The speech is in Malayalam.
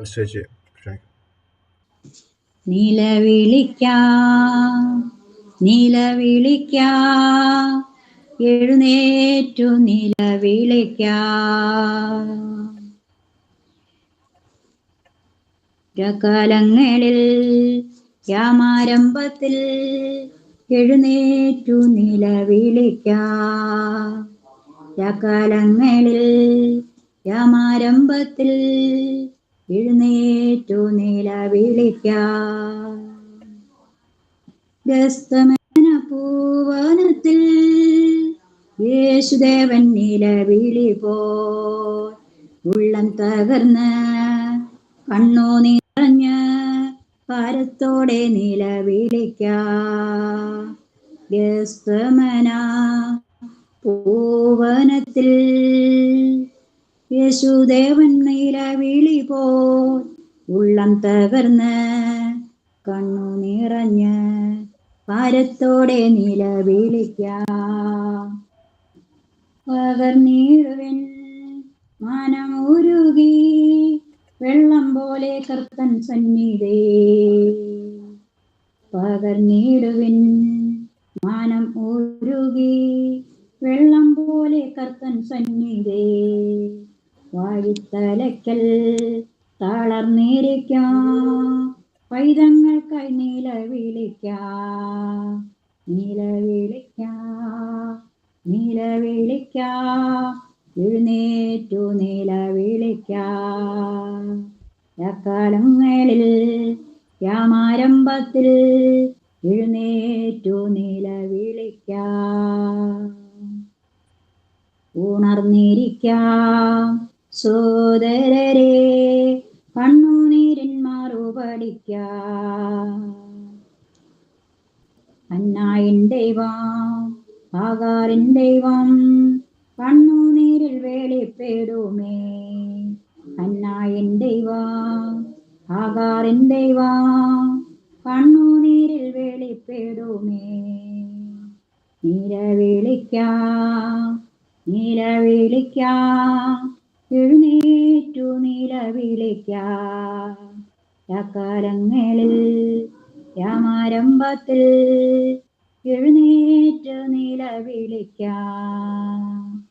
സ്റ്റേജ് നിലവിളിക്കാം നിലവിളിക്കാം എഴുന്നേറ്റു നിലവിളിക്കാം. കാലങ്ങളിൽ യാമാരംഭത്തിൽ എഴുന്നേറ്റു നിലവിളിക്കാം. കാലങ്ങളിൽ യാമാരംഭത്തിൽ എഴുന്നേറ്റു നിലവിളിക്കാം. ഗസ്തമന പൂവനത്തിൽ യേശുദേവൻ നിലവിളി പോൽ ഉള്ളം തകർന്ന് കണ്ണു നിറഞ്ഞ് ഭാരത്തോടെ നിലവിളിക്കാം. ഗസ്തമന പൂവനത്തിൽ യേശുദേവൻ നിലവിളി പോൽ ഉള്ളം തകർന്ന് കണ്ണു നിറഞ്ഞ് ഭാരത്തോടെ നിലവിളിക്കാം. പകർന്നിടുവിൻ മനമുരുകി വെള്ളം പോലെ കർത്തൻ സന്നിധി. പകർന്നിടുവിൻ മാനം ഉരുകി വെള്ളം പോലെ കർത്തൻ സന്നിധി. വാഴിത്തലയ്ക്കൽ തളർന്നിരിക്കാം പൈതങ്ങൾക്കായി നിലവിളിക്കാം. നിലവിളിക്കാം നിലവിളിക്കാം എഴുന്നേറ്റു നിലവിളിക്കാം. കാലങ്ങളിൽ യാമാരംഭത്തിൽ എഴുന്നേറ്റു നിലവിളിക്കാം. ഉണർന്നിരിക്കാം സോദരരെ കണ്ണുനീരിൻ മറുപടിക്കാം. അന്നായിൻ ദൈവം ആഗാറിൻ ദൈവം കണ്ണുനീരിൽ വെളിപ്പെടുമേ. അന്നായിൻ ദൈവം ആഗാറിൻ ദൈവം കണ്ണുനീരിൽ വെളിപ്പെടുമേ. നിലവിളിക്കാം നിലവിളിക്കാം എഴുന്നേറ്റു നിലവിളിക്കാം. കാലങ്ങളിൽ യാമാരംഭത്തിൽ എഴുന്നേറ്റ് നിലവിളിക്കാം.